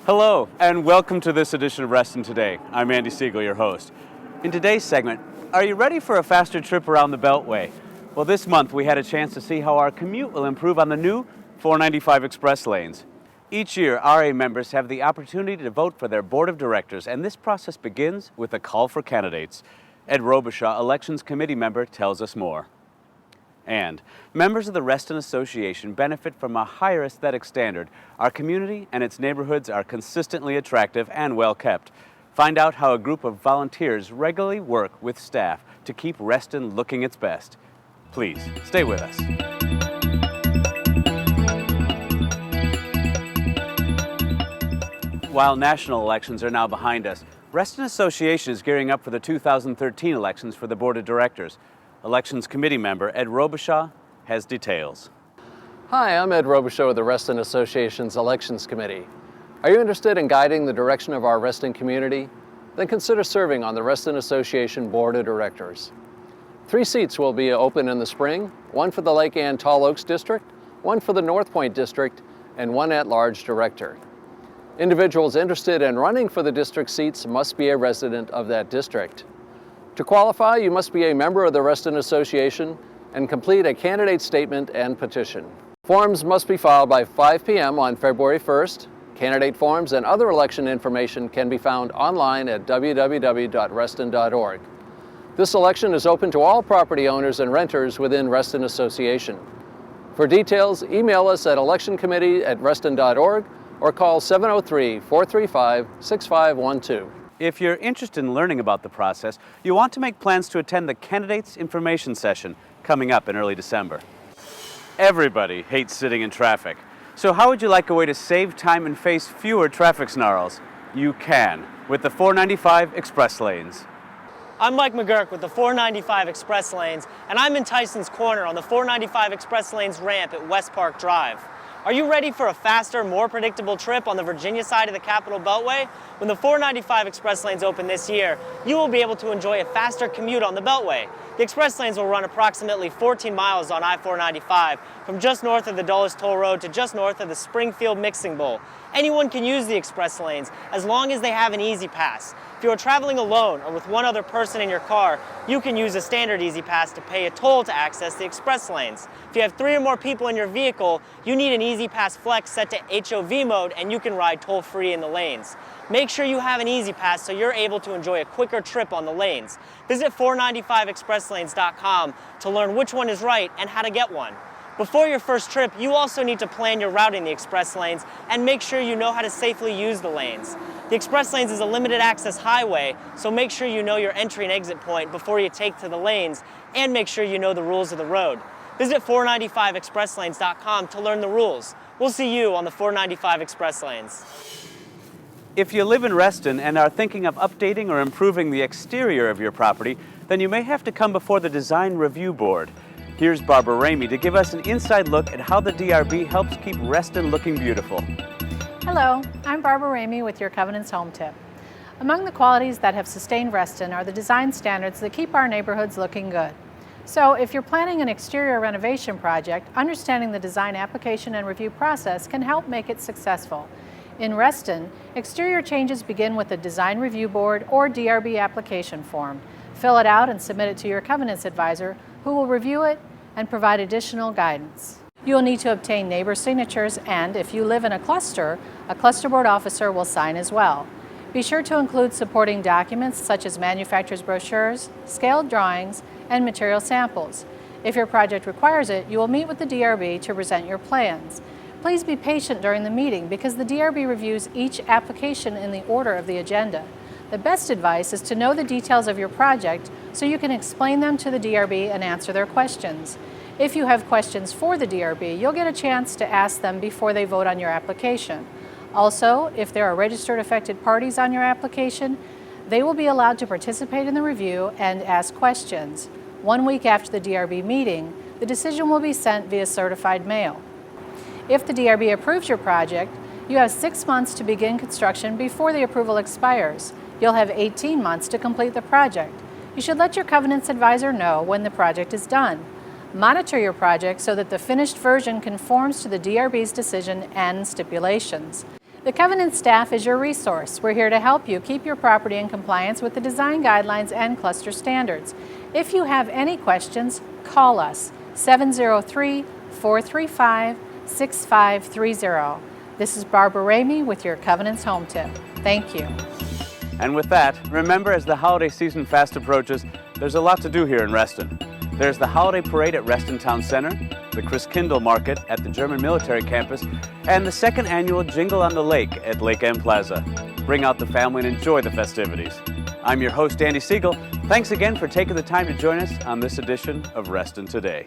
Hello, and welcome to this edition of Reston Today. I'm Andy Sigle, your host. In today's segment, are you ready for a faster trip around the Beltway? Well, this month we had a chance to see how our commute will improve on the new 495 express lanes. Each year, RA members have the opportunity to vote for their board of directors, and this process begins with a call for candidates. Ed Robichaud, Elections Committee member, tells us more. And members of the Reston Association benefit from a higher aesthetic standard. Our community and its neighborhoods are consistently attractive and well kept. Find out how a group of volunteers regularly work with staff to keep Reston looking its best. Please stay with us. While national elections are now behind us, Reston Association is gearing up for the 2013 elections for the board of directors. Elections Committee member Ed Robichaud has details. Hi, I'm Ed Robichaud of the Reston Association's Elections Committee. Are you interested in guiding the direction of our Reston community? Then consider serving on the Reston Association Board of Directors. 3 seats will be open in the spring, 1 for the Lake Ann Tall Oaks District, 1 for the North Point District, and 1 at-large director. Individuals interested in running for the district seats must be a resident of that district. To qualify, you must be a member of the Reston Association and complete a candidate statement and petition. Forms must be filed by 5 p.m. on February 1st. Candidate forms and other election information can be found online at www.reston.org. This election is open to all property owners and renters within Reston Association. For details, email us at electioncommittee@reston.org or call 703-435-6512. If you're interested in learning about the process, you want to make plans to attend the Candidates Information Session coming up in early December. Everybody hates sitting in traffic. So how would you like a way to save time and face fewer traffic snarls? You can, with the 495 express lanes. I'm Mike McGurk with the 495 express lanes, and I'm in Tyson's Corner on the 495 express lanes ramp at West Park Drive. Are you ready for a faster, more predictable trip on the Virginia side of the Capitol Beltway? When the 495 express lanes open this year, you will be able to enjoy a faster commute on the Beltway. The express lanes will run approximately 14 miles on I-495, from just north of the Dulles Toll Road to just north of the Springfield Mixing Bowl. Anyone can use the express lanes as long as they have an Easy Pass. If you are traveling alone or with one other person in your car, you can use a standard Easy Pass to pay a toll to access the express lanes. If you have 3 or more people in your vehicle, you need an Easy Pass Flex set to HOV mode and you can ride toll-free in the lanes. Make sure you have an Easy Pass so you're able to enjoy a quicker trip on the lanes. Visit 495expresslanes.com to learn which one is right and how to get one. Before your first trip, you also need to plan your route in the express lanes and make sure you know how to safely use the lanes. The express lanes is a limited access highway, so make sure you know your entry and exit point before you take to the lanes, and make sure you know the rules of the road. Visit 495expresslanes.com to learn the rules. We'll see you on the 495 express lanes. If you live in Reston and are thinking of updating or improving the exterior of your property, then you may have to come before the Design Review Board. Here's Barbara Ramey to give us an inside look at how the DRB helps keep Reston looking beautiful. Hello, I'm Barbara Ramey with your Covenants Home Tip. Among the qualities that have sustained Reston are the design standards that keep our neighborhoods looking good. So if you're planning an exterior renovation project, understanding the design application and review process can help make it successful. In Reston, exterior changes begin with the Design Review Board or DRB application form. Fill it out and submit it to your Covenants advisor, who will review it and provide additional guidance. You'll need to obtain neighbor signatures, and if you live in a cluster board officer will sign as well. Be sure to include supporting documents such as manufacturer's brochures, scaled drawings, and material samples. If your project requires it, you will meet with the DRB to present your plans. Please be patient during the meeting because the DRB reviews each application in the order of the agenda. The best advice is to know the details of your project so you can explain them to the DRB and answer their questions. If you have questions for the DRB, you'll get a chance to ask them before they vote on your application. Also, if there are registered affected parties on your application, they will be allowed to participate in the review and ask questions. 1 week after the DRB meeting, the decision will be sent via certified mail. If the DRB approves your project, you have 6 months to begin construction before the approval expires. You'll have 18 months to complete the project. You should let your Covenants advisor know when the project is done. Monitor your project so that the finished version conforms to the DRB's decision and stipulations. The Covenant staff is your resource. We're here to help you keep your property in compliance with the design guidelines and cluster standards. If you have any questions, call us 703-435-6530. This is Barbara Ramey with your Covenant's Home Tip. Thank you. And with that, remember, as the holiday season fast approaches, there's a lot to do here in Reston. There's the holiday parade at Reston Town Center, the Christkindl Market at the German Military Campus, and the second annual Jingle on the Lake at Lake M Plaza. Bring out the family and enjoy the festivities. I'm your host, Andy Sigle. Thanks again for taking the time to join us on this edition of Reston Today.